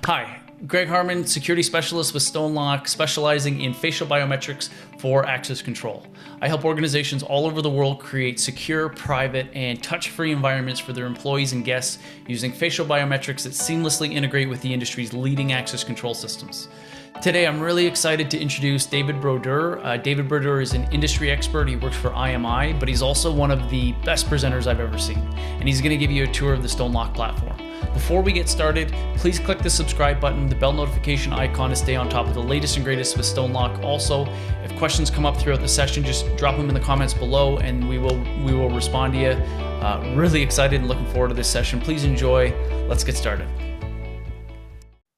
Hi, Greg Harmon, security specialist with StoneLock, specializing in facial biometrics for access control. I help organizations all over the world create secure, private, and touch-free environments for their employees and guests using facial biometrics that seamlessly integrate with the industry's leading access control systems. Today, I'm really excited to introduce David Brodeur. David Brodeur is an industry expert. He works for IMI, but he's also one of the best presenters I've ever seen. And he's going to give you a tour of the StoneLock platform. Before we get started, please click the subscribe button, the bell notification icon to stay on top of the latest and greatest with StoneLock. Also, if questions come up throughout the session, just drop them in the comments below and we will respond to you. Really excited and looking forward to this session. Please enjoy. Let's get started.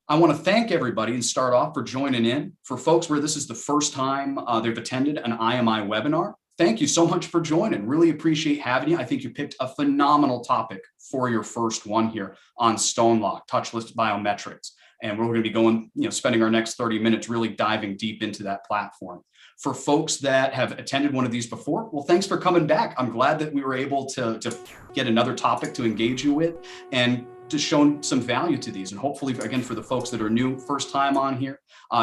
I want to thank everybody and start off for joining in. For folks where this is the first time they've attended an IMI webinar, thank you so much for joining. Really appreciate having you. I think you picked a phenomenal topic for your first one here on StoneLock, touchless biometrics. And we're going to be going, spending our next 30 minutes really diving deep into that platform. For folks that have attended one of these before, well, thanks for coming back. I'm glad that we were able to get another topic to engage you with and to show some value to these. And hopefully, again, for the folks that are new, first time on here,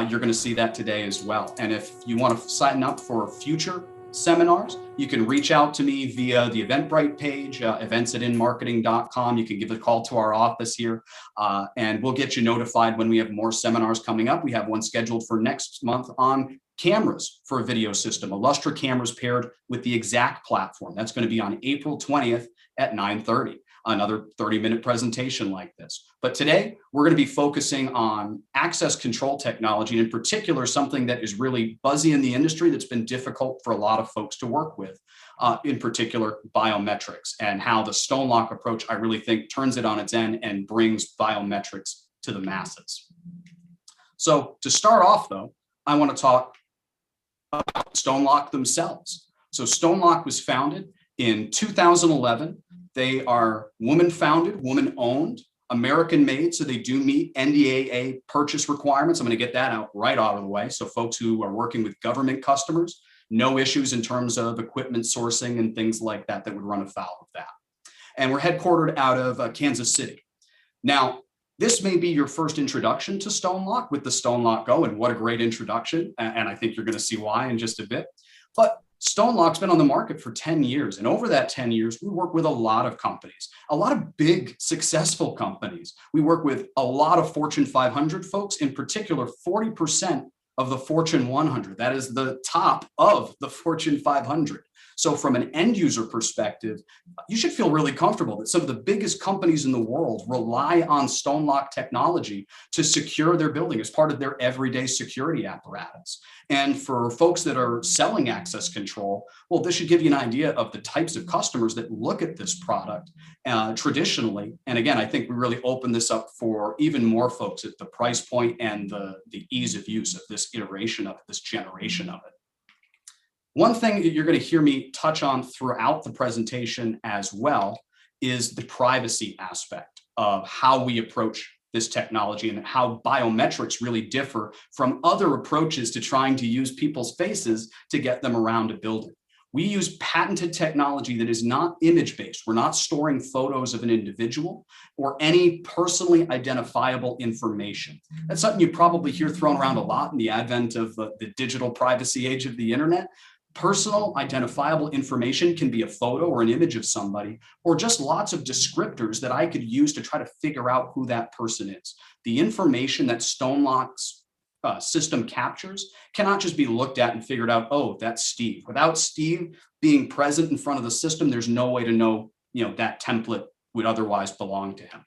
you're going to see that today as well. And if you want to sign up for future seminars, you can reach out to me via the Eventbrite page, events@inmarketing.com. You can give a call to our office here, and we'll get you notified when we have more seminars coming up. We have one scheduled for next month on cameras for a video system, Illustra cameras paired with the exact platform. That's going to be on April 20th at 9:30. Another 30-minute presentation like this. But today, we're going to be focusing on access control technology, and in particular, something that is really buzzy in the industry that's been difficult for a lot of folks to work with, in particular, biometrics, and how the StoneLock approach, I really think, turns it on its end and brings biometrics to the masses. So to start off, though, I want to talk about StoneLock themselves. So StoneLock was founded in 2011. They are woman-founded, woman-owned, American-made, so they do meet NDAA purchase requirements. I'm going to get that right out of the way. So folks who are working with government customers, no issues in terms of equipment sourcing and things like that that would run afoul of that. And we're headquartered out of Kansas City. Now, this may be your first introduction to StoneLock with the StoneLock GO, and what a great introduction. And I think you're going to see why in just a bit. But StoneLock's been on the market for 10 years. And over that 10 years, we work with a lot of companies, a lot of big, successful companies. We work with a lot of Fortune 500 folks, in particular, 40% of the Fortune 100. That is the top of the Fortune 500. So from an end user perspective, you should feel really comfortable that some of the biggest companies in the world rely on StoneLock technology to secure their building as part of their everyday security apparatus. And for folks that are selling access control, well, this should give you an idea of the types of customers that look at this product traditionally. And again, I think we really open this up for even more folks at the price point and the ease of use of this iteration of it, this generation of it. One thing that you're going to hear me touch on throughout the presentation as well is the privacy aspect of how we approach this technology and how biometrics really differ from other approaches to trying to use people's faces to get them around a building. We use patented technology that is not image-based. We're not storing photos of an individual or any personally identifiable information. That's something you probably hear thrown around a lot in the advent of the digital privacy age of the internet. Personal identifiable information can be a photo or an image of somebody, or just lots of descriptors that I could use to try to figure out who that person is. The information that StoneLock's system captures cannot just be looked at and figured out, oh, that's Steve. Without Steve being present in front of the system, there's no way to know, that template would otherwise belong to him.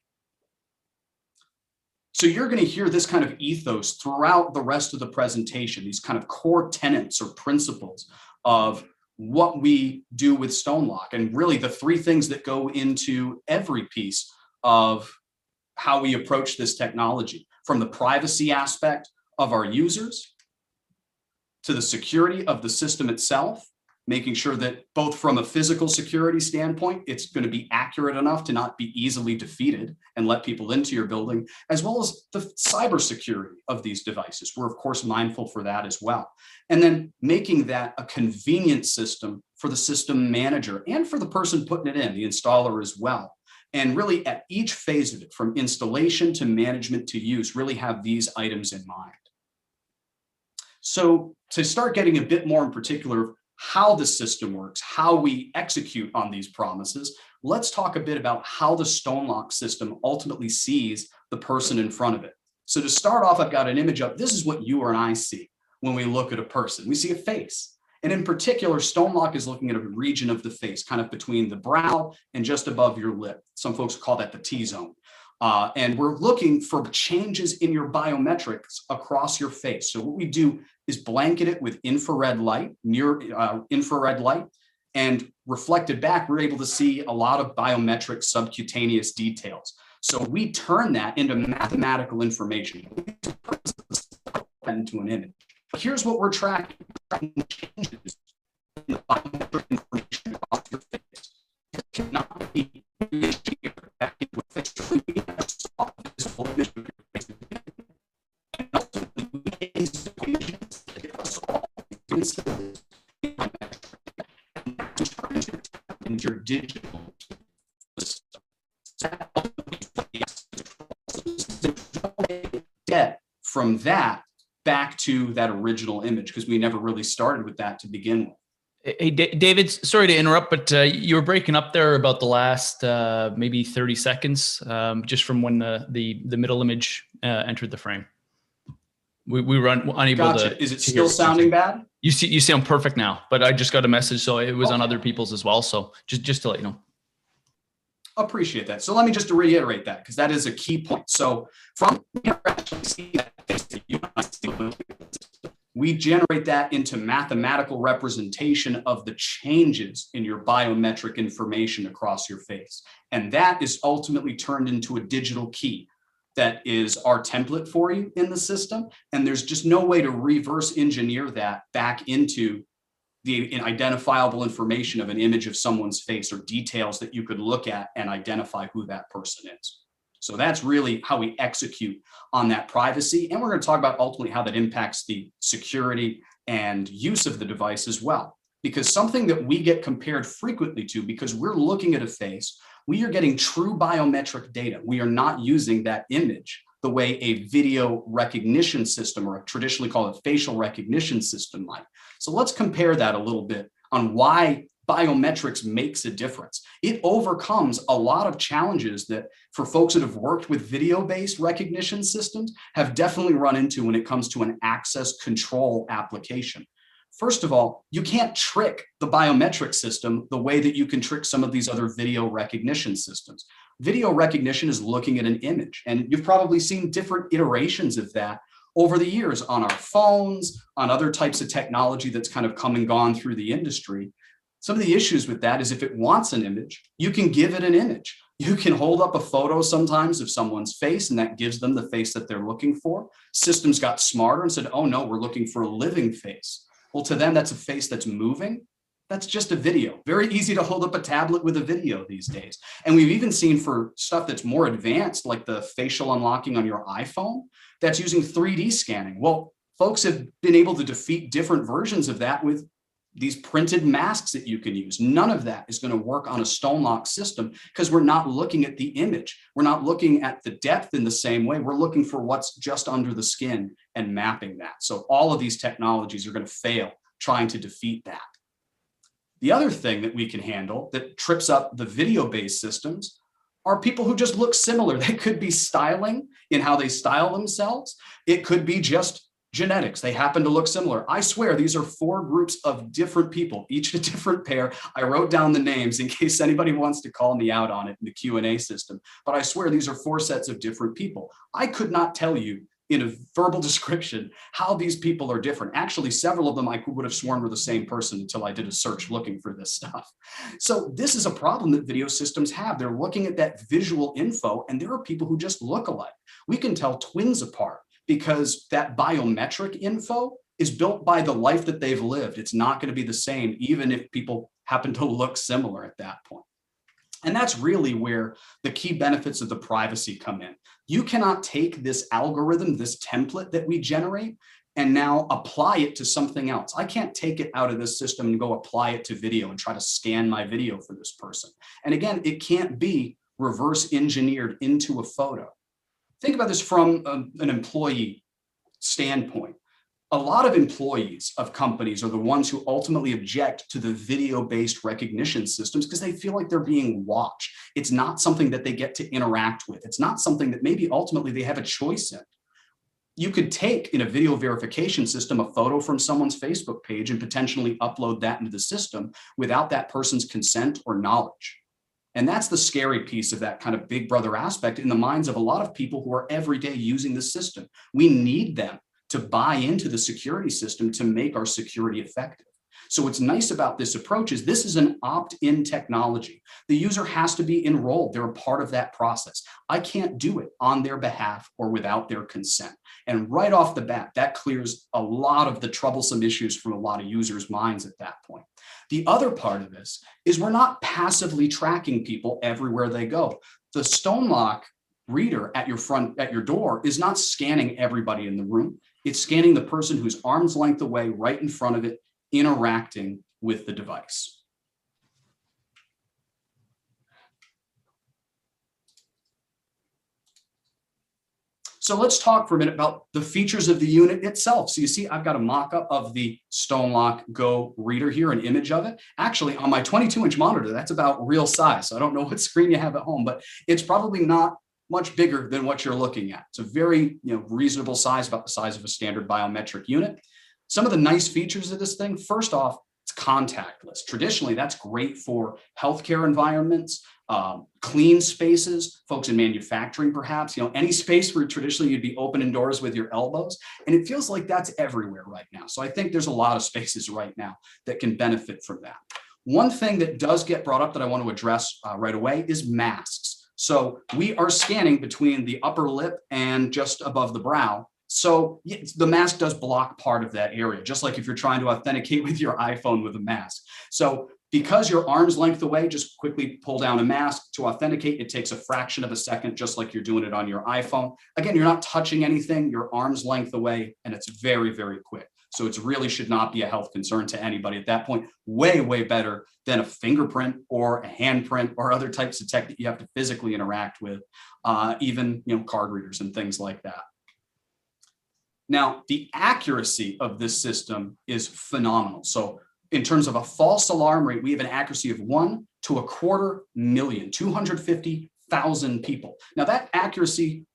So you're going to hear this kind of ethos throughout the rest of the presentation, these kind of core tenets or principles of what we do with StoneLock, and really the three things that go into every piece of how we approach this technology, from the privacy aspect of our users to the security of the system itself, making sure that both from a physical security standpoint, it's going to be accurate enough to not be easily defeated and let people into your building, as well as the cybersecurity of these devices. We're, of course, mindful for that as well. And then making that a convenient system for the system manager and for the person putting it in, the installer as well. And really at each phase of it, from installation to management to use, really have these items in mind. So to start getting a bit more in particular of how the system works, how we execute on these promises, let's talk a bit about how the StoneLock system ultimately sees the person in front of it. So to start off, I've got an image up. This is what you or I see when we look at a person. We see a face. And in particular, StoneLock is looking at a region of the face, kind of between the brow and just above your lip. Some folks call that the T-zone. And we're looking for changes in your biometrics across your face. So what we do is blanket it with infrared light, near infrared light, and reflected back, we're able to see a lot of biometric subcutaneous details. So we turn that into mathematical information into an image. But here's what we're tracking changes in the biometric information across your face. It cannot be back into a face. Into your digital system. Get from that back to that original image, because we never really started with that to begin with. Hey, David, sorry to interrupt, but you were breaking up there about the last maybe 30 seconds, just from when the middle image entered the frame. We were unable to. Is it still sounding bad? You sound perfect now, but I just got a message, so it was on other people's as well. So just to let you know. Appreciate that. So let me just reiterate that, because that is a key point. So from we generate that into mathematical representation of the changes in your biometric information across your face. And that is ultimately turned into a digital key that is our template for you in the system. And there's just no way to reverse engineer that back into the identifiable information of an image of someone's face or details that you could look at and identify who that person is. So that's really how we execute on that privacy. And we're going to talk about ultimately how that impacts the security and use of the device as well. Because something that we get compared frequently to, because we're looking at a face, we are getting true biometric data. We are not using that image the way a video recognition system, or traditionally called a facial recognition system, might. So let's compare that a little bit on why biometrics makes a difference. It overcomes a lot of challenges that, for folks that have worked with video-based recognition systems, have definitely run into when it comes to an access control application. First of all, you can't trick the biometric system the way that you can trick some of these other video recognition systems. Video recognition is looking at an image, and you've probably seen different iterations of that over the years on our phones, on other types of technology that's kind of come and gone through the industry. Some of the issues with that is if it wants an image, you can give it an image. You can hold up a photo sometimes of someone's face, and that gives them the face that they're looking for. Systems got smarter and said, oh no, we're looking for a living face. Well, to them, that's a face that's moving. That's just a video. Very easy to hold up a tablet with a video these days. And we've even seen for stuff that's more advanced, like the facial unlocking on your iPhone, that's using 3D scanning. Well, folks have been able to defeat different versions of that with these printed masks that you can use. None of that is going to work on a StoneLock system because we're not looking at the image. We're not looking at the depth in the same way. We're looking for what's just under the skin and mapping that. So all of these technologies are going to fail trying to defeat that. The other thing that we can handle that trips up the video-based systems are people who just look similar. They could be styling in how they style themselves. It could be just genetics. They happen to look similar. I swear these are 4 groups of different people, each a different pair. I wrote down the names in case anybody wants to call me out on it in the Q&A system. But I swear these are 4 sets of different people. I could not tell you in a verbal description how these people are different. Actually, several of them I would have sworn were the same person until I did a search looking for this stuff. So this is a problem that video systems have. They're looking at that visual info, and there are people who just look alike. We can tell twins apart because that biometric info is built by the life that they've lived. It's not going to be the same, even if people happen to look similar at that point. And that's really where the key benefits of the privacy come in. You cannot take this algorithm, this template that we generate, and now apply it to something else. I can't take it out of this system and go apply it to video and try to scan my video for this person. And again, it can't be reverse engineered into a photo. Think about this from an employee standpoint. A lot of employees of companies are the ones who ultimately object to the video-based recognition systems because they feel like they're being watched. It's not something that they get to interact with. It's not something that maybe ultimately they have a choice in. You could take in a video verification system a photo from someone's Facebook page and potentially upload that into the system without that person's consent or knowledge. And that's the scary piece of that kind of big brother aspect in the minds of a lot of people who are every day using the system. We need them to buy into the security system to make our security effective. So what's nice about this approach is this is an opt-in technology. The user has to be enrolled. They're a part of that process. I can't do it on their behalf or without their consent. And right off the bat, that clears a lot of the troublesome issues from a lot of users' minds at that point. The other part of this is we're not passively tracking people everywhere they go. The StoneLock reader at your door is not scanning everybody in the room. It's scanning the person who's arm's length away right in front of it, interacting with the device. So let's talk for a minute about the features of the unit itself. So you see, I've got a mock-up of the StoneLock GO reader here, an image of it. Actually, on my 22-inch monitor, that's about real size. So I don't know what screen you have at home, but it's probably not much bigger than what you're looking at. It's a very reasonable size, about the size of a standard biometric unit. Some of the nice features of this thing, first off, it's contactless. Traditionally, that's great for healthcare environments, clean spaces, folks in manufacturing, perhaps, any space where traditionally you'd be opening doors with your elbows. And it feels like that's everywhere right now. So I think there's a lot of spaces right now that can benefit from that. One thing that does get brought up that I want to address right away is masks. So we are scanning between the upper lip and just above the brow. So the mask does block part of that area, just like if you're trying to authenticate with your iPhone with a mask. So because you're arm's length away, just quickly pull down a mask to authenticate. It takes a fraction of a second, just like you're doing it on your iPhone. Again, you're not touching anything, you're arm's length away, and it's very, very quick. So it really should not be a health concern to anybody at that point. Way, way better than a fingerprint or a handprint or other types of tech that you have to physically interact with, even card readers and things like that. Now, the accuracy of this system is phenomenal. So in terms of a false alarm rate, we have an accuracy of 1 to 250,000, 250,000 people. Now that accuracy,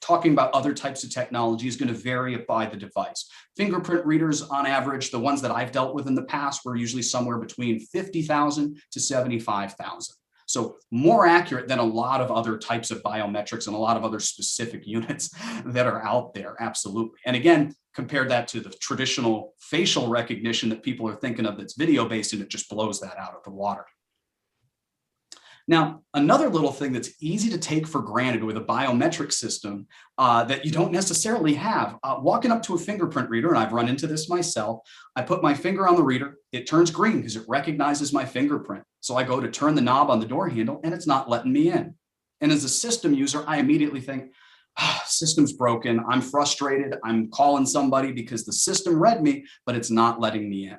talking about other types of technology, is going to vary by the device. Fingerprint readers, on average, the ones that I've dealt with in the past were usually somewhere between 50,000 to 75,000. So more accurate than a lot of other types of biometrics and a lot of other specific units that are out there, absolutely. And again, compare that to the traditional facial recognition that people are thinking of that's video-based, and it just blows that out of the water. Now, another little thing that's easy to take for granted with a biometric system that you don't necessarily have, walking up to a fingerprint reader, and I've run into this myself, I put my finger on the reader, it turns green because it recognizes my fingerprint. So I go to turn the knob on the door handle and it's not letting me in. And as a system user, I immediately think, system's broken, I'm frustrated, I'm calling somebody because the system read me, but it's not letting me in.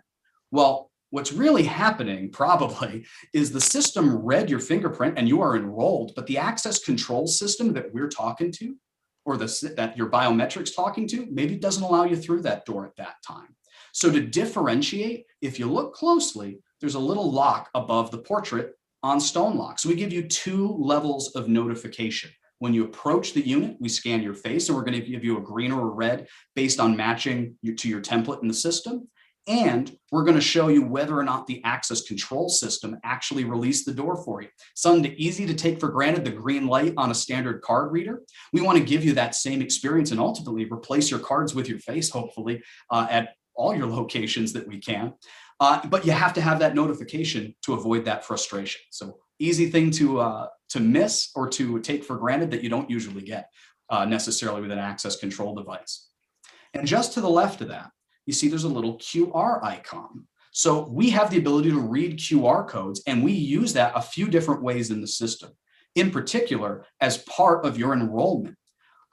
Well, what's really happening probably is the system read your fingerprint and you are enrolled, but the access control system that we're talking to, or that your biometrics talking to, maybe doesn't allow you through that door at that time. So to differentiate, if you look closely, there's a little lock above the portrait on StoneLock. So we give you 2 levels of notification. When you approach the unit, we scan your face and we're going to give you a green or a red based on matching to your template in the system. And we're going to show you whether or not the access control system actually released the door for you. Something easy to take for granted, the green light on a standard card reader. We want to give you that same experience and ultimately replace your cards with your face, hopefully, at all your locations that we can. But you have to have that notification to avoid that frustration. So easy thing to miss or to take for granted that you don't usually get necessarily with an access control device. And just to the left of that, you see there's a little QR icon. So we have the ability to read QR codes, and we use that a few different ways in the system, in particular as part of your enrollment.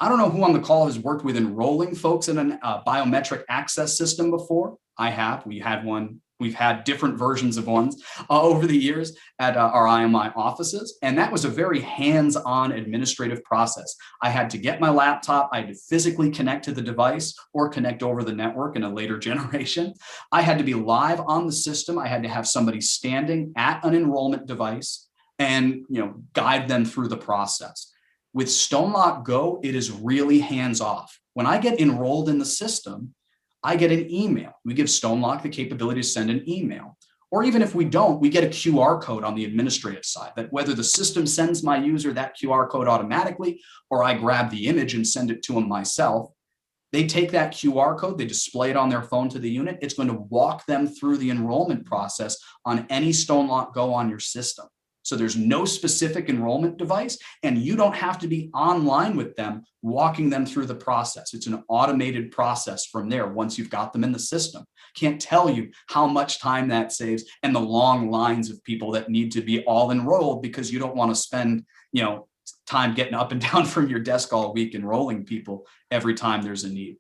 I don't know who on the call has worked with enrolling folks in a biometric access system before. I have. We had one we've had different versions of ones over the years at our IMI offices. And that was a very hands-on administrative process. I had to get my laptop, I had to physically connect to the device or connect over the network in a later generation. I had to be live on the system. I had to have somebody standing at an enrollment device and guide them through the process. With StoneLock Go, it is really hands-off. When I get enrolled in the system, I get an email. We give StoneLock the capability to send an email. Or even if we don't, we get a QR code on the administrative side that whether the system sends my user that QR code automatically, or I grab the image and send it to them myself, they take that QR code, they display it on their phone to the unit. It's going to walk them through the enrollment process on any StoneLock Go on your system. So there's no specific enrollment device, and you don't have to be online with them, walking them through the process. It's an automated process from there once you've got them in the system. Can't tell you how much time that saves and the long lines of people that need to be all enrolled because you don't want to spend, time getting up and down from your desk all week enrolling people every time there's a need.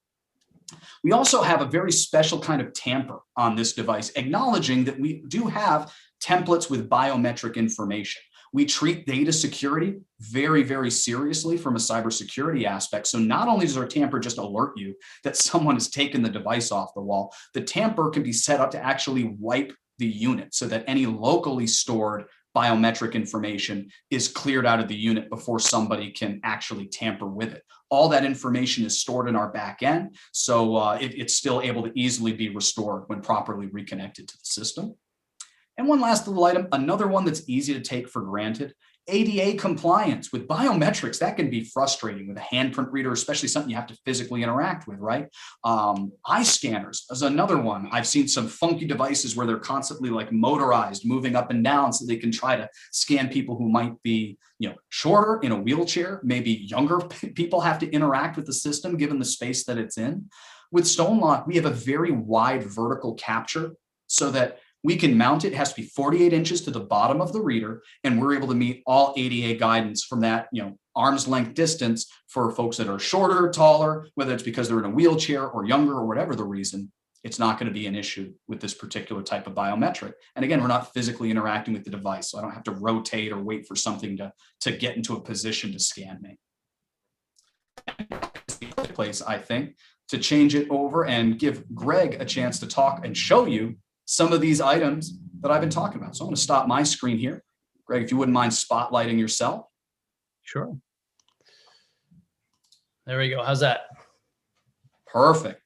We also have a very special kind of tamper on this device, acknowledging that we do have templates with biometric information. We treat data security very, very seriously from a cybersecurity aspect. So not only does our tamper just alert you that someone has taken the device off the wall, the tamper can be set up to actually wipe the unit so that any locally stored biometric information is cleared out of the unit before somebody can actually tamper with it. All that information is stored in our back end, so it's still able to easily be restored when properly reconnected to the system. And one last little item, another one that's easy to take for granted, ADA compliance. With biometrics, that can be frustrating with a handprint reader, especially something you have to physically interact with, right? Eye scanners is another one. I've seen some funky devices where they're constantly like motorized, moving up and down so they can try to scan people who might be shorter in a wheelchair. Maybe younger people have to interact with the system given the space that it's in. With StoneLock, we have a very wide vertical capture so that we can mount it. It has to be 48 inches to the bottom of the reader, and we're able to meet all ADA guidance from that, arm's length distance for folks that are shorter, taller, whether it's because they're in a wheelchair or younger or whatever the reason. It's not going to be an issue with this particular type of biometric. And again, we're not physically interacting with the device, so I don't have to rotate or wait for something to get into a position to scan me. Place, I think, to change it over and give Greg a chance to talk and show you some of these items that I've been talking about. So I'm going to stop my screen here. Greg, if you wouldn't mind spotlighting yourself. Sure. There we go. How's that? Perfect.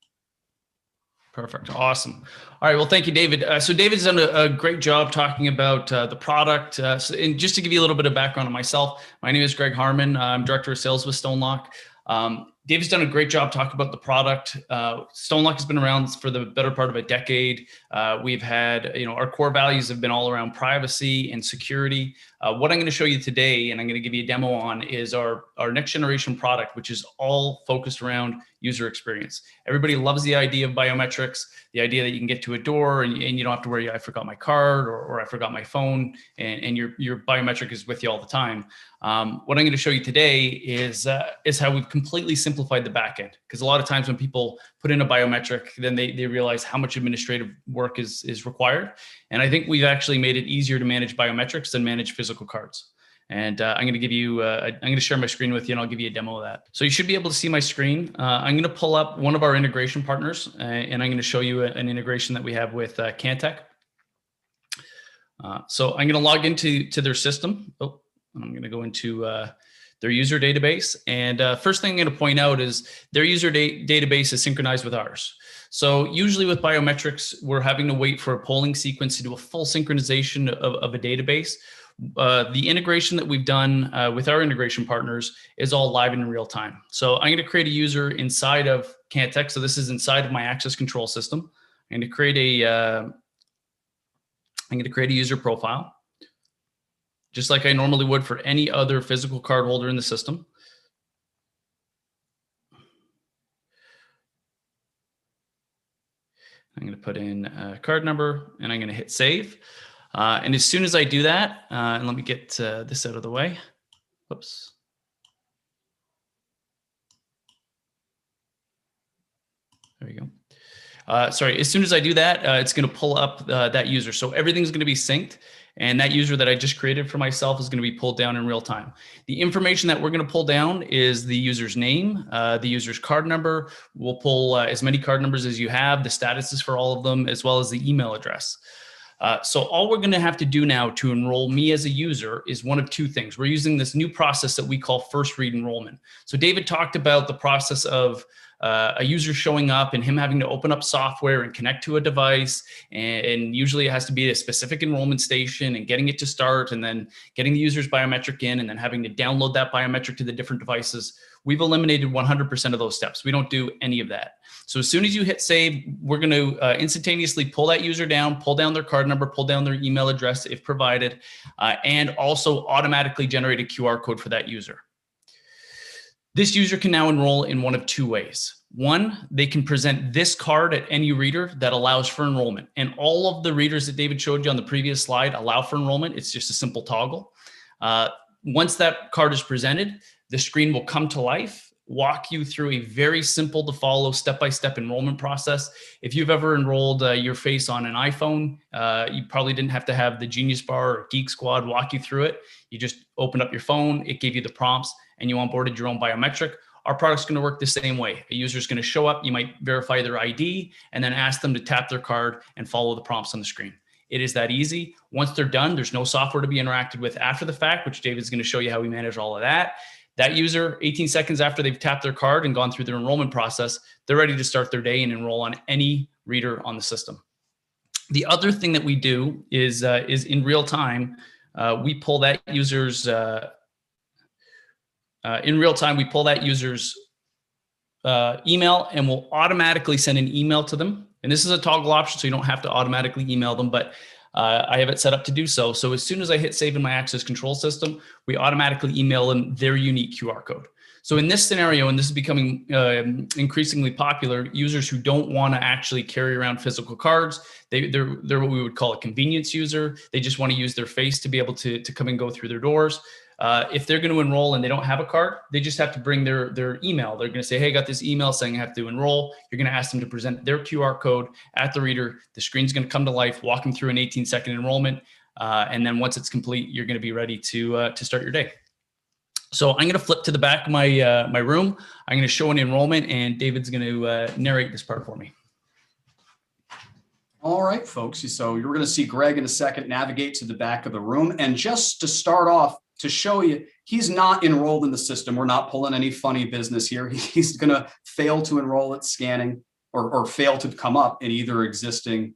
Perfect. Awesome. All right. Well, thank you, David. So David's done a great job talking about the product. And just to give you a little bit of background on myself, my name is Greg Harmon. I'm Director of Sales with StoneLock. David's done a great job talking about the product. StoneLock has been around for the better part of a decade. We've had, our core values have been all around privacy and security. What I'm going to show you today, and I'm going to give you a demo on, is our next generation product, which is all focused around user experience. Everybody loves the idea of biometrics, the idea that you can get to a door and you don't have to worry, I forgot my card or I forgot my phone, and your biometric is with you all the time. What I'm going to show you today is how we've completely simplified the back end. Because a lot of times when people put in a biometric, then they realize how much administrative work is required. And I think we've actually made it easier to manage biometrics than manage physical cards. And I'm going to give you, I'm going to share my screen with you and I'll give you a demo of that. So you should be able to see my screen. I'm going to pull up one of our integration partners and I'm going to show you an integration that we have with Cantech. So I'm going to log into their system. Oh, I'm going to go into their user database. And first thing I'm going to point out is their user database is synchronized with ours. So usually with biometrics, we're having to wait for a polling sequence to do a full synchronization of a database. The integration that we've done with our integration partners is all live and in real time. So I'm going to create a user inside of Cantech. So this is inside of my access control system. I'm going to create a user profile, just like I normally would for any other physical card holder in the system. I'm going to put in a card number and I'm going to hit save. And as soon as I do that, and let me get this out of the way. Whoops. There we go. As soon as I do that, it's going to pull up that user. So everything's going to be synced. And that user that I just created for myself is going to be pulled down in real time. The information that we're going to pull down is the user's name, the user's card number. We'll pull as many card numbers as you have, the statuses for all of them, as well as the email address. So all we're going to have to do now to enroll me as a user is one of two things. We're using this new process that we call first read enrollment. So David talked about the process of a user showing up and him having to open up software and connect to a device. And usually it has to be a specific enrollment station and getting it to start and then getting the user's biometric in and then having to download that biometric to the different devices. We've eliminated 100% of those steps. We don't do any of that. So as soon as you hit save, we're going to instantaneously pull that user down, pull down their card number, pull down their email address if provided, and also automatically generate a QR code for that user. This user can now enroll in one of two ways. One, they can present this card at any reader that allows for enrollment. And all of the readers that David showed you on the previous slide allow for enrollment. It's just a simple toggle. Once that card is presented, the screen will come to life, walk you through a very simple to follow step-by-step enrollment process. If you've ever enrolled your face on an iPhone, you probably didn't have to have the Genius Bar or Geek Squad walk you through it. You just opened up your phone, it gave you the prompts, and you onboarded your own biometric. Our product's going to work the same way. A user is going to show up, you might verify their ID, and then ask them to tap their card and follow the prompts on the screen. It is that easy. Once they're done, there's no software to be interacted with after the fact, which David's going to show you how we manage all of that. That user, 18 seconds after they've tapped their card and gone through their enrollment process, they're ready to start their day and enroll on any reader on the system. The other thing that we do is in real time, we pull that user's email, and we'll automatically send an email to them. And this is a toggle option, so you don't have to automatically email them, but I have it set up to do so. So as soon as I hit save in my access control system, we automatically email them their unique QR code. So in this scenario, and this is becoming increasingly popular, users who don't want to actually carry around physical cards, they're what we would call a convenience user. They just want to use their face to be able to come and go through their doors. If they're going to enroll and they don't have a card, they just have to bring their email. They're going to say, hey, I got this email saying I have to enroll. You're going to ask them to present their QR code at the reader. The screen's going to come to life, walk them through an 18-second enrollment. And then once it's complete, you're going to be ready to start your day. So I'm going to flip to the back of my room. I'm going to show an enrollment, and David's going to narrate this part for me. All right, folks. So you're going to see Greg in a second navigate to the back of the room. And just to start off, to show you, he's not enrolled in the system. We're not pulling any funny business here. He's going to fail to enroll at scanning or fail to come up in either existing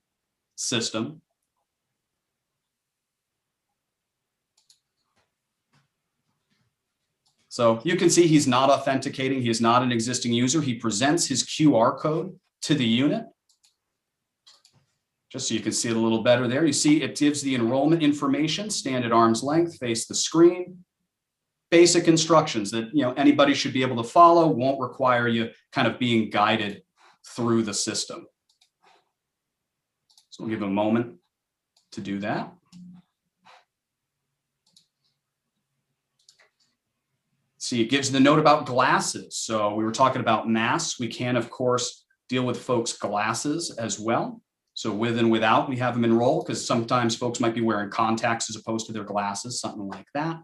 system. So you can see he's not authenticating. He is not an existing user. He presents his QR code to the unit. Just so you can see it a little better there. You see it gives the enrollment information, stand at arm's length, face the screen. Basic instructions that anybody should be able to follow, won't require you kind of being guided through the system. So we'll give him a moment to do that. See, it gives the note about glasses. So we were talking about masks. We can, of course, deal with folks' glasses as well. So with and without, we have them enroll because sometimes folks might be wearing contacts as opposed to their glasses, something like that.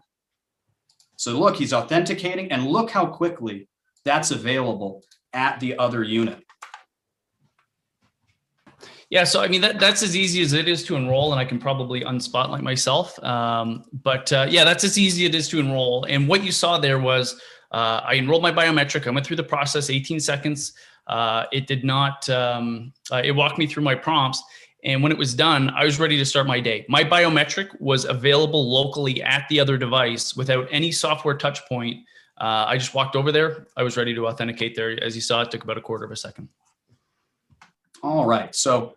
So look, he's authenticating, and look how quickly that's available at the other unit. Yeah, so I mean, that's as easy as it is to enroll, and I can probably unspotlight myself. Yeah, that's as easy as it is to enroll. And what you saw there was I enrolled my biometric. I went through the process, 18 seconds. It did not, it walked me through my prompts. And when it was done, I was ready to start my day. My biometric was available locally at the other device without any software touch point. I just walked over there. I was ready to authenticate there. As you saw, it took about a quarter of a second. All right. So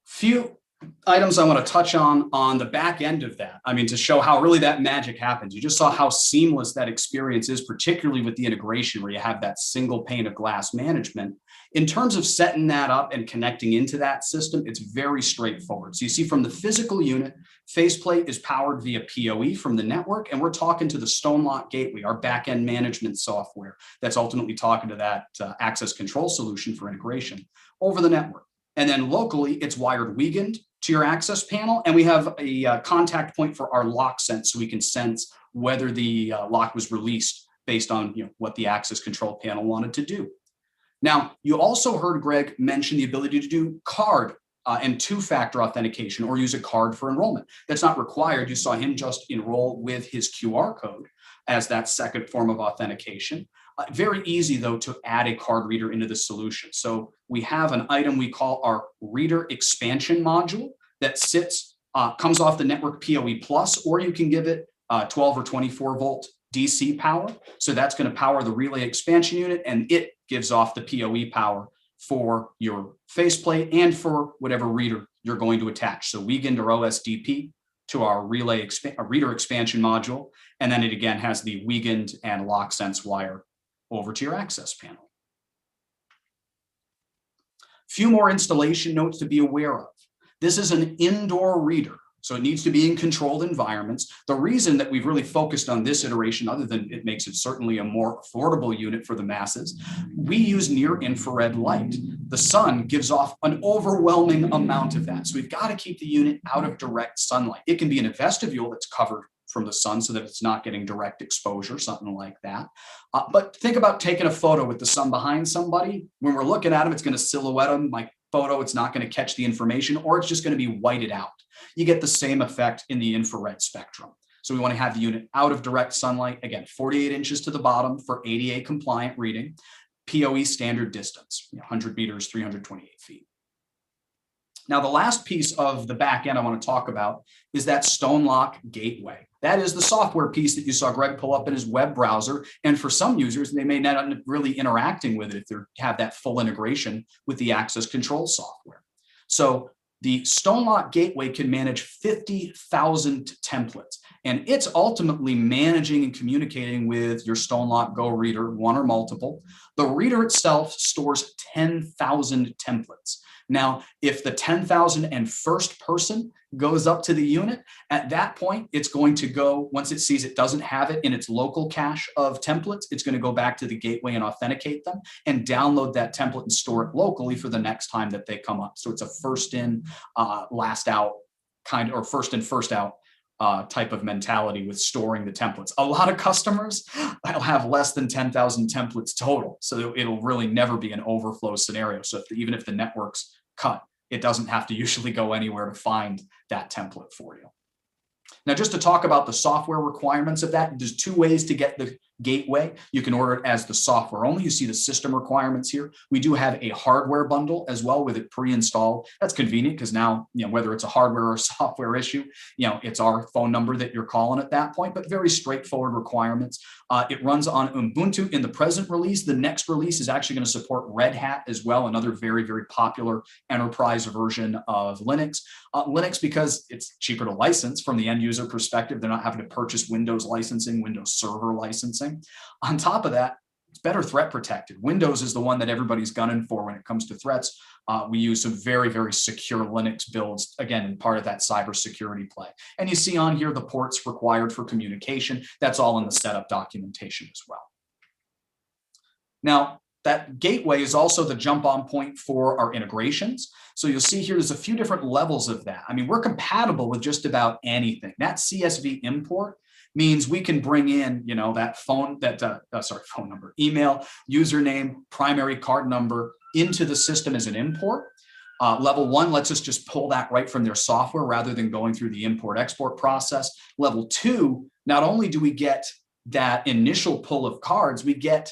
few items I want to touch on the back end of that. I mean, to show how really that magic happens. You just saw how seamless that experience is, particularly with the integration where you have that single pane of glass management. In terms of setting that up and connecting into that system, it's very straightforward. So you see from the physical unit, faceplate is powered via PoE from the network, and we're talking to the StoneLock Gateway, our back-end management software that's ultimately talking to that access control solution for integration over the network. And then locally, it's wired weekend to your access panel. And we have a contact point for our lock sense, so we can sense whether the lock was released based on what the access control panel wanted to do. Now, you also heard Greg mention the ability to do card and two-factor authentication, or use a card for enrollment. That's not required. You saw him just enroll with his QR code as that second form of authentication. Very easy, though, to add a card reader into the solution. So we have an item we call our reader expansion module that sits, comes off the network PoE Plus, or you can give it 12 or 24 volt DC power. So that's going to power the relay expansion unit, and it gives off the PoE power for your faceplate and for whatever reader you're going to attach. So Weekend or OSDP to our relay reader expansion module. And then it again has the Weekend and lock sense wire over to your access panel. Few more installation notes to be aware of. This is an indoor reader, so it needs to be in controlled environments. The reason that we've really focused on this iteration, other than it makes it certainly a more affordable unit for the masses, we use near infrared light. The sun gives off an overwhelming amount of that. So we've got to keep the unit out of direct sunlight. It can be in a vestibule that's covered from the sun so that it's not getting direct exposure, something like that. But think about taking a photo with the sun behind somebody. When we're looking at them, it's going to silhouette them. My photo, it's not going to catch the information, or it's just going to be whited out. You get the same effect in the infrared spectrum. So we want to have the unit out of direct sunlight. Again, 48 inches to the bottom for ADA compliant reading. PoE standard distance, 100 meters, 328 feet. Now, the last piece of the back end I want to talk about is that StoneLock gateway. That is the software piece that you saw Greg pull up in his web browser. And for some users, they may not really interacting with it if they have that full integration with the access control software. So the StoneLock gateway can manage 50,000 templates, and it's ultimately managing and communicating with your StoneLock GO reader, one or multiple. The reader itself stores 10,000 templates. Now, if the 10,001st person goes up to the unit, at that point, it's going to go, once it sees it doesn't have it in its local cache of templates, it's going to go back to the gateway and authenticate them and download that template and store it locally for the next time that they come up. So it's a first in, last out kind of, or first in, first out type of mentality with storing the templates. A lot of customers will have less than 10,000 templates total. So it'll really never be an overflow scenario. So even if the network's cut, it doesn't have to usually go anywhere to find that template for you. Now, just to talk about the software requirements of that, there's two ways to get the gateway. You can order it as the software only. You see the system requirements here. We do have a hardware bundle as well with it pre-installed. That's convenient because now, whether it's a hardware or software issue, it's our phone number that you're calling at that point, but very straightforward requirements. It runs on Ubuntu in the present release. The next release is actually going to support Red Hat as well, another very, very popular enterprise version of Linux. Linux, because it's cheaper to license from the end user perspective. They're not having to purchase Windows licensing, Windows Server licensing. On top of that, it's better threat protected. Windows is the one that everybody's gunning for when it comes to threats. We use some very, very secure Linux builds, again, part of that cybersecurity play. And you see on here the ports required for communication. That's all in the setup documentation as well. Now, that gateway is also the jump on point for our integrations. So you'll see here, there's a few different levels of that. I mean, we're compatible with just about anything. That CSV import means we can bring in, that phone number, email, username, primary card number into the system as an import. Level 1 lets us just pull that right from their software rather than going through the import-export process. Level 2, not only do we get that initial pull of cards, we get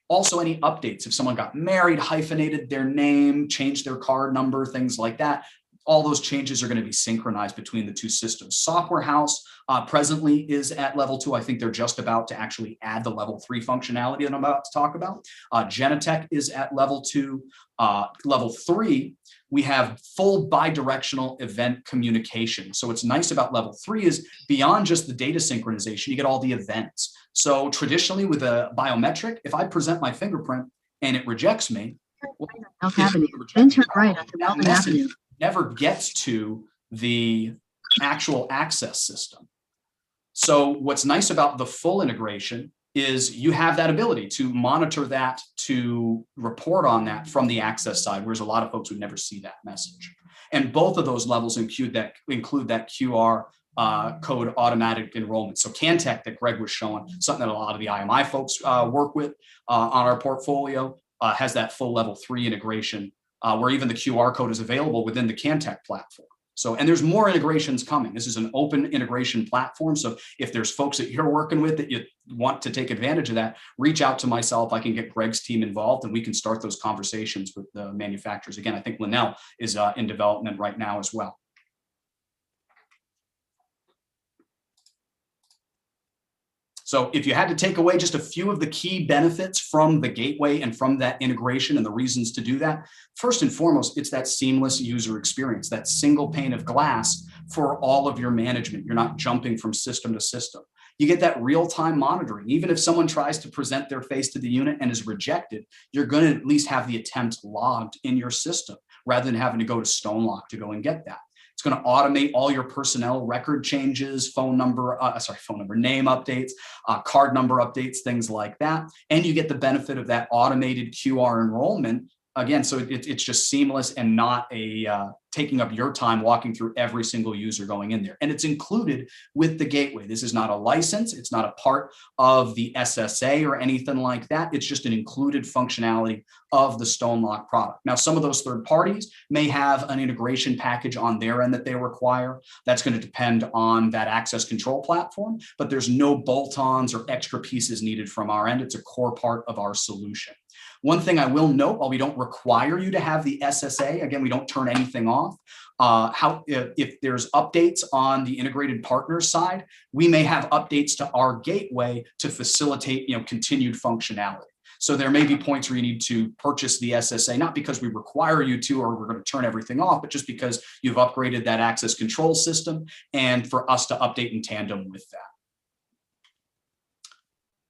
also any updates. If someone got married, hyphenated their name, changed their card number, things like that, all those changes are going to be synchronized between the two systems. Software House presently is at level 2. I think they're just about to actually add the level 3 functionality that I'm about to talk about. Genetec is at level 2. Level 3, we have full bidirectional event communication. So what's nice about level 3 is beyond just the data synchronization, you get all the events. So traditionally with a biometric, if I present my fingerprint and it rejects me, then turn right onto Melvin Avenue. Never gets to the actual access system. So what's nice about the full integration is you have that ability to monitor that, to report on that from the access side, whereas a lot of folks would never see that message. And both of those levels include that QR code automatic enrollment. So CanTech that Greg was showing, something that a lot of the IMI folks work with on our portfolio, has that full level 3 integration where even the QR code is available within the CanTech platform. So, and there's more integrations coming. This is an open integration platform. So if there's folks that you're working with that you want to take advantage of that, reach out to myself. I can get Greg's team involved and we can start those conversations with the manufacturers. Again, I think Linnell is in development right now as well. So if you had to take away just a few of the key benefits from the gateway and from that integration and the reasons to do that, first and foremost, it's that seamless user experience, that single pane of glass for all of your management. You're not jumping from system to system. You get that real-time monitoring. Even if someone tries to present their face to the unit and is rejected, you're going to at least have the attempt logged in your system rather than having to go to StoneLock to go and get that. It's going to automate all your personnel record changes, phone number, name updates, card number updates, things like that. And you get the benefit of that automated QR enrollment. Again, so it's just seamless and not taking up your time walking through every single user going in there. And it's included with the gateway. This is not a license. It's not a part of the SSA or anything like that. It's just an included functionality of the StoneLock product. Now, some of those third parties may have an integration package on their end that they require. That's going to depend on that access control platform, but there's no bolt-ons or extra pieces needed from our end. It's a core part of our solution. One thing I will note, while we don't require you to have the SSA, again, we don't turn anything off. If there's updates on the integrated partner side, we may have updates to our gateway to facilitate, continued functionality. So there may be points where you need to purchase the SSA, not because we require you to, or we're going to turn everything off, but just because you've upgraded that access control system and for us to update in tandem with that.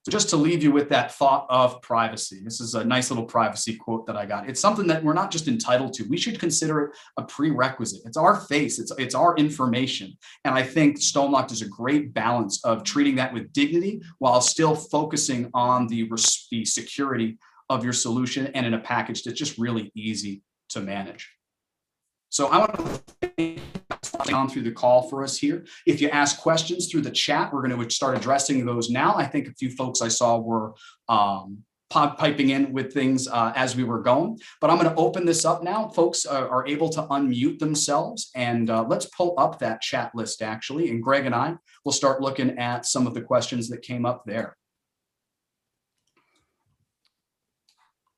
So just to leave you with that thought of privacy, this is a nice little privacy quote that I got. It's something that we're not just entitled to. We should consider it a prerequisite. It's our face. It's our information. And I think StoneLock does a great balance of treating that with dignity while still focusing on the security of your solution and in a package that's just really easy to manage. So I want to thank on through the call for us here. If you ask questions through the chat, we're going to start addressing those now. I think a few folks I saw were piping in with things as we were going, but I'm going to open this up now. Folks are able to unmute themselves, and let's pull up that chat list actually, and Greg and I will start looking at some of the questions that came up there.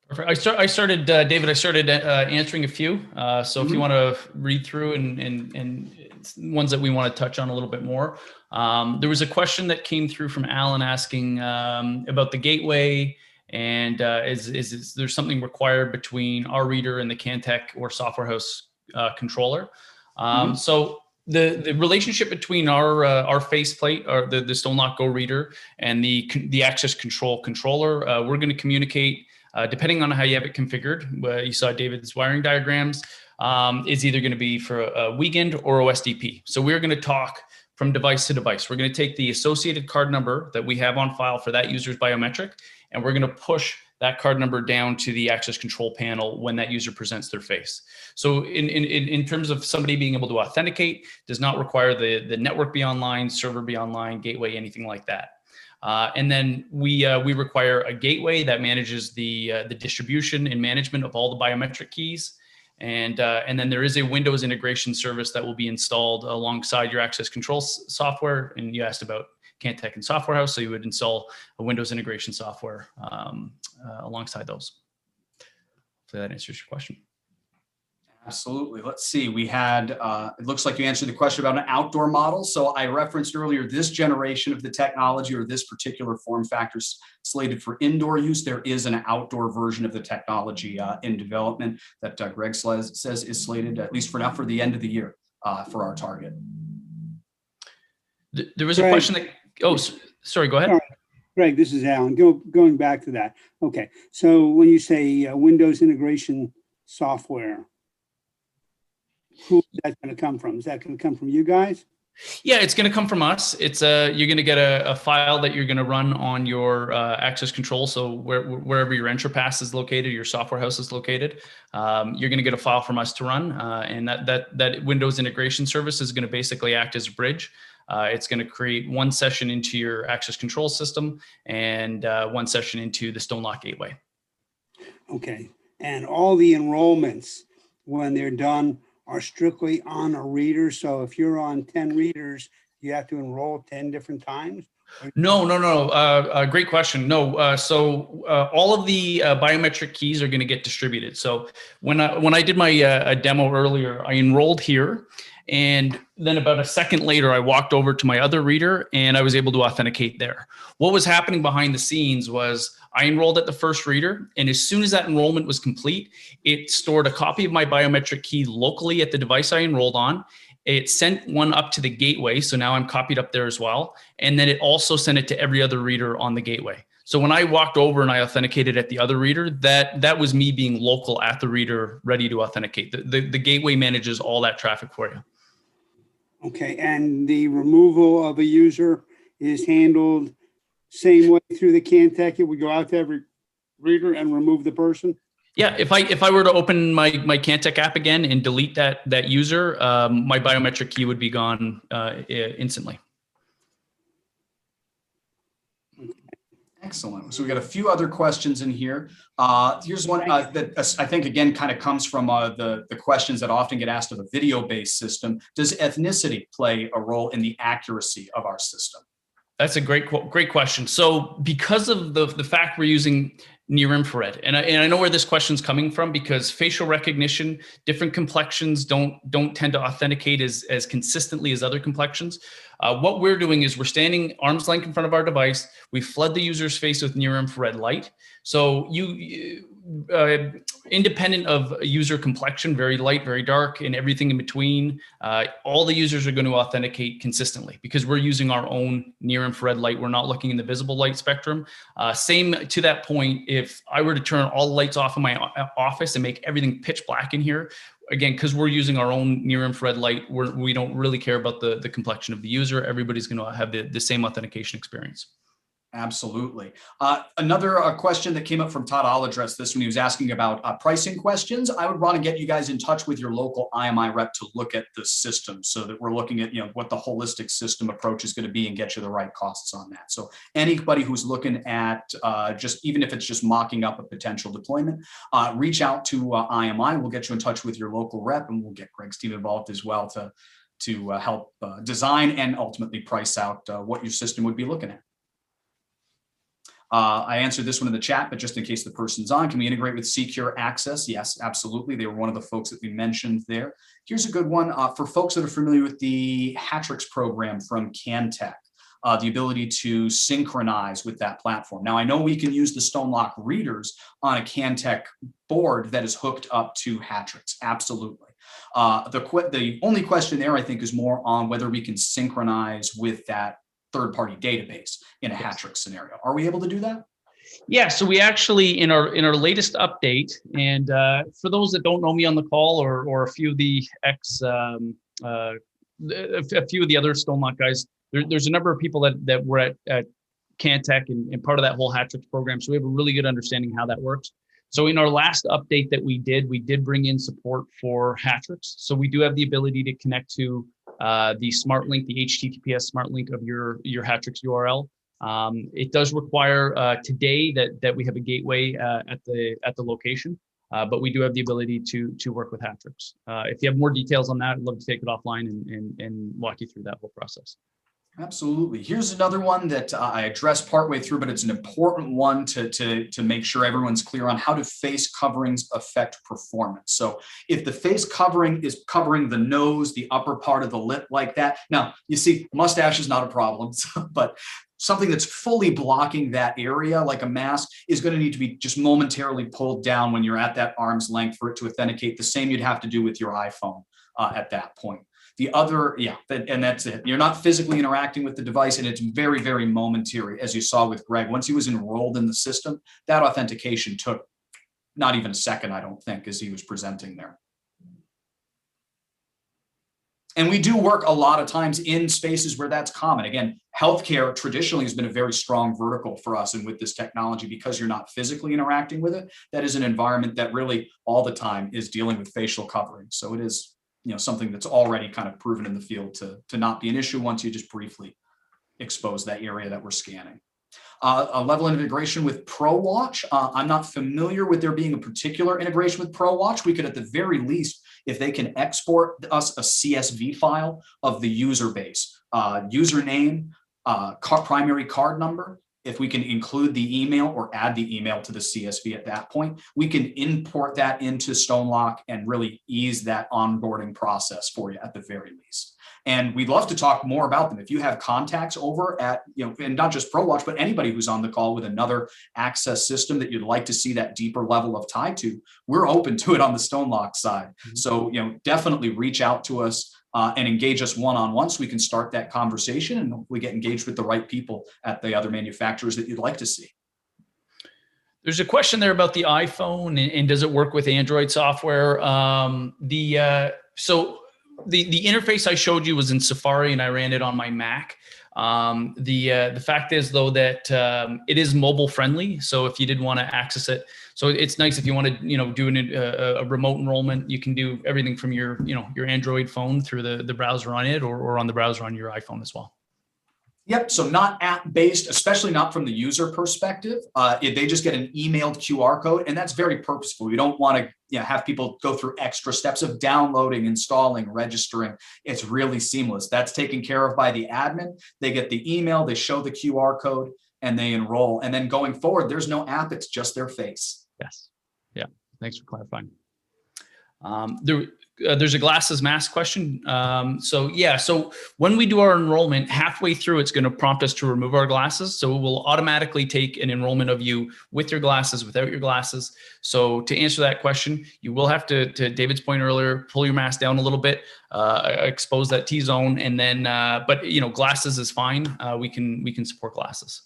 Perfect. I started, David, answering a few. So if you want to read through and ones that we want to touch on a little bit more. There was a question that came through from Alan asking about the gateway and is there something required between our reader and the CanTech or software house controller? So the relationship between our faceplate, or the StoneLock GO reader, and the access control controller, we're going to communicate. Depending on how you have it configured, you saw David's wiring diagrams, is either going to be for a weekend or OSDP. So we're going to talk from device to device. We're going to take the associated card number that we have on file for that user's biometric, and we're going to push that card number down to the access control panel when that user presents their face. So in terms of somebody being able to authenticate, does not require the network be online, server be online, gateway, anything like that. And then we require a gateway that manages the distribution and management of all the biometric keys. And then there is a Windows integration service that will be installed alongside your access control software. And you asked about CanTech and Software House, so you would install a Windows integration software alongside those. Hopefully that answers your question. Absolutely. Let's see. We had, it looks like you answered the question about an outdoor model. So I referenced earlier, this generation of the technology or this particular form factor slated for indoor use. There is an outdoor version of the technology in development that Greg says is slated, at least for now, for the end of the year for our target. There was a question that, oh, sorry, go ahead. Right. Greg, this is Alan. Going back to that. Okay. So when you say Windows integration software, who is that going to come from? Is that going to come from you guys? Yeah, it's going to come from us. It's you're going to get a file that you're going to run on your access control. So wherever your EntroPass is located, your software house is located, you're going to get a file from us to run, and that Windows integration service is going to basically act as a bridge. It's going to create one session into your access control system and one session into the StoneLock gateway. Okay. And all the enrollments, when they're done, are strictly on a reader. So if you're on 10 readers, you have to enroll 10 different times? No. Great question. No. So all of the biometric keys are going to get distributed. So when I did my demo earlier, I enrolled here, and then about a second later, I walked over to my other reader and I was able to authenticate there. What was happening behind the scenes was I enrolled at the first reader, and as soon as that enrollment was complete, it stored a copy of my biometric key locally at the device I enrolled on. It sent one up to the gateway, so now I'm copied up there as well. And then it also sent it to every other reader on the gateway. So when I walked over and I authenticated at the other reader, that was me being local at the reader, ready to authenticate. The gateway manages all that traffic for you. Okay, and the removal of a user is handled same way through the Cantech? It would go out to every reader and remove the person? Yeah, if I were to open my Cantech app again and delete that user, my biometric key would be gone instantly. Excellent. So we got a few other questions in here. Here's one that I think, again, kind of comes from the questions that often get asked of a video-based system. Does ethnicity play a role in the accuracy of our system? That's a great question. So because of the fact we're using near infrared, and I know where this question's coming from, because facial recognition, different complexions don't tend to authenticate as consistently as other complexions. What we're doing is we're standing arm's length in front of our device. We flood the user's face with near infrared light. So independent of user complexion, very light, very dark, and everything in between, all the users are going to authenticate consistently because we're using our own near infrared light. We're not looking in the visible light spectrum. Same to that point, if I were to turn all the lights off in my office and make everything pitch black in here, again, because we're using our own near infrared light, we don't really care about the complexion of the user. Everybody's going to have the same authentication experience. Absolutely. Another question that came up from Todd, I'll address this when he was asking about pricing questions. I would want to get you guys in touch with your local IMI rep to look at the system so that we're looking at what the holistic system approach is going to be and get you the right costs on that. So anybody who's looking at even if it's just mocking up a potential deployment, reach out to IMI. We'll get you in touch with your local rep, and we'll get Greg's team involved as well to help design and ultimately price out what your system would be looking at. I answered this one in the chat, but just in case the person's on, can we integrate with Secure Access? Yes, absolutely. They were one of the folks that we mentioned there. Here's a good one for folks that are familiar with the Hatrix program from Cantech, the ability to synchronize with that platform. Now, I know we can use the StoneLock readers on a Cantech board that is hooked up to Hatrix. Absolutely. The only question there, I think, is more on whether we can synchronize with that third-party database in a Hatrix scenario. Are we able to do that? Yeah, so we actually, in our latest update, and for those that don't know me on the call, or a few of the a few of the other StoneLock guys, there's a number of people that were at Cantech and part of that whole Hatrix program, so we have a really good understanding how that works. So in our last update that we did bring in support for Hatrix. So we do have the ability to connect to the smart link, the HTTPS smart link of your Hatrix URL. It does require today that we have a gateway at the location, but we do have the ability to work with Hatrix. If you have more details on that, I'd love to take it offline and walk you through that whole process. Absolutely. Here's another one that I addressed partway through, but it's an important one to make sure everyone's clear on how do face coverings affect performance. So if the face covering is covering the nose, the upper part of the lip like that, now you see mustache is not a problem, but something that's fully blocking that area like a mask is going to need to be just momentarily pulled down when you're at that arm's length for it to authenticate. The same you'd have to do with your iPhone at that point. The other, and that's it. You're not physically interacting with the device, and it's very, very momentary, as you saw with Greg. Once he was enrolled in the system, that authentication took not even a second, I don't think, as he was presenting there. And we do work a lot of times in spaces where that's common. Again, healthcare traditionally has been a very strong vertical for us. And with this technology, because you're not physically interacting with it, that is an environment that really all the time is dealing with facial covering. So it is, something that's already kind of proven in the field to not be an issue once you just briefly expose that area that we're scanning. A level of integration with ProWatch. I'm not familiar with there being a particular integration with ProWatch. We could, at the very least, if they can export us a CSV file of the user base, username, primary card number. If we can include the email or add the email to the CSV at that point, we can import that into StoneLock and really ease that onboarding process for you at the very least. And we'd love to talk more about them. If you have contacts over at, and not just ProWatch, but anybody who's on the call with another access system that you'd like to see that deeper level of tie to, we're open to it on the StoneLock side. Mm-hmm. So, definitely reach out to us and engage us one-on-one so we can start that conversation and hopefully get engaged with the right people at the other manufacturers that you'd like to see. There's a question there about the iPhone and does it work with Android software? So the interface I showed you was in Safari and I ran it on my Mac. The fact is though that it is mobile friendly. So if you did want to access it, so it's nice if you want to do a remote enrollment, you can do everything from your Android phone through the browser on it or on the browser on your iPhone as well. Yep. So not app-based, especially not from the user perspective. They just get an emailed QR code, and that's very purposeful. We don't want to have people go through extra steps of downloading, installing, registering. It's really seamless. That's taken care of by the admin. They get the email, they show the QR code, and they enroll. And then going forward, there's no app. It's just their face. Yes. Yeah. Thanks for clarifying. There's a glasses mask question. So when we do our enrollment, halfway through, it's going to prompt us to remove our glasses. So it will automatically take an enrollment of you with your glasses, without your glasses. So to answer that question, you will have to David's point earlier, pull your mask down a little bit, expose that T-zone, and then, but glasses is fine. We can support glasses.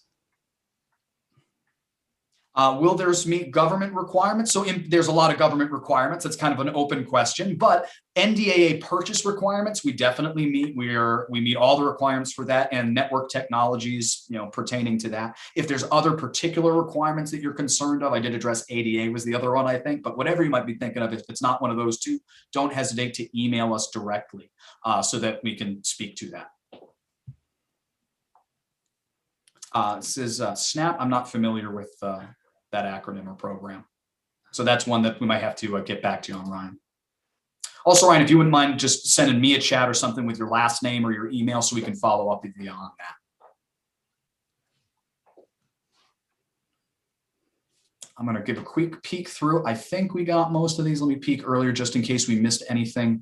Will theirs meet government requirements? So there's a lot of government requirements. That's kind of an open question, but NDAA purchase requirements, we definitely meet. We meet all the requirements for that, and network technologies, pertaining to that. If there's other particular requirements that you're concerned of, I did address ADA was the other one, I think, but whatever you might be thinking of, if it's not one of those two, don't hesitate to email us directly so that we can speak to that. This is SNAP. I'm not familiar with that acronym or program. So that's one that we might have to get back to you on, Ryan. Also, Ryan, if you wouldn't mind just sending me a chat or something with your last name or your email so we can follow up with you on that. I'm going to give a quick peek through. I think we got most of these. Let me peek earlier just in case we missed anything.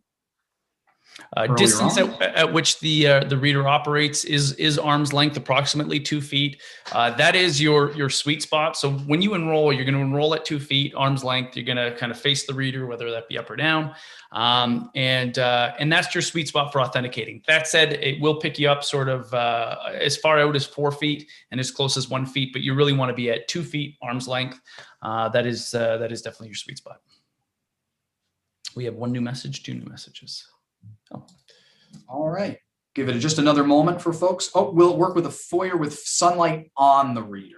Distance at which the reader operates is arm's length, approximately 2 feet. That is your sweet spot. So when you enroll, you're going to enroll at 2 feet, arm's length. You're going to kind of face the reader, whether that be up or down. And that's your sweet spot for authenticating. That said, it will pick you up sort of as far out as 4 feet and as close as 1 feet, but you really want to be at 2 feet, arm's length. That is definitely your sweet spot. We have 1 new message, 2 new messages. Oh. All right. Give it just another moment for folks. Oh, will it work with a FOIA with sunlight on the reader?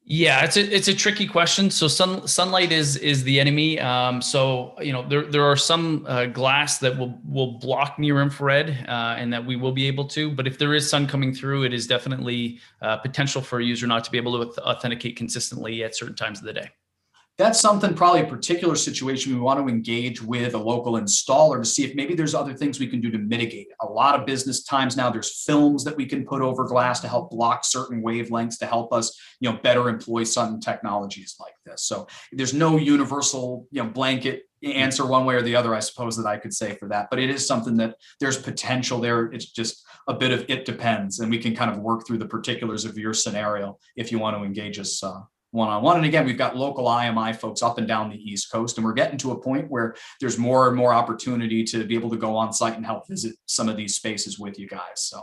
Yeah, it's a tricky question. So sunlight is the enemy. So there are some glass that will block near infrared, and that we will be able to. But if there is sun coming through, it is definitely potential for a user not to be able to authenticate consistently at certain times of the day. That's something, probably a particular situation we want to engage with a local installer to see if maybe there's other things we can do to mitigate it. A lot of business times now, there's films that we can put over glass to help block certain wavelengths to help us, better employ some technologies like this. So there's no universal, blanket answer one way or the other, I suppose, that I could say for that. But it is something that there's potential there. It's just a bit of it depends, and we can kind of work through the particulars of your scenario if you want to engage us one-on-one. And again, we've got local IMI folks up and down the East Coast, and we're getting to a point where there's more and more opportunity to be able to go on site and help visit some of these spaces with you guys. So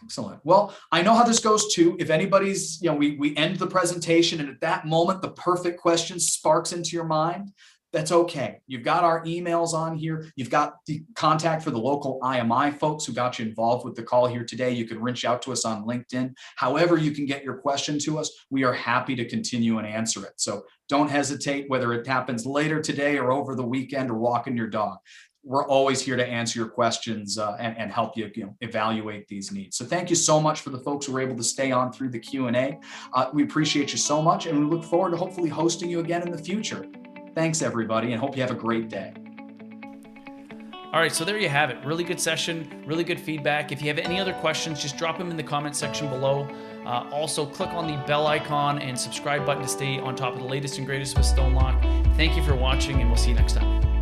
excellent. Well, I know how this goes too. If anybody's, we end the presentation and at that moment, the perfect question sparks into your mind. that's okay. You've got our emails on here. You've got the contact for the local IMI folks who got you involved with the call here today. You can reach out to us on LinkedIn. However you can get your question to us, we are happy to continue and answer it. So don't hesitate, whether it happens later today or over the weekend or walking your dog. We're always here to answer your questions and help you, evaluate these needs. So thank you so much for the folks who were able to stay on through the Q&A. We appreciate you so much, and we look forward to hopefully hosting you again in the future. Thanks, everybody, and hope you have a great day. All right, so there you have it. Really good session, really good feedback. If you have any other questions, just drop them in the comment section below. Also, click on the bell icon and subscribe button to stay on top of the latest and greatest with StoneLock. Thank you for watching, and we'll see you next time.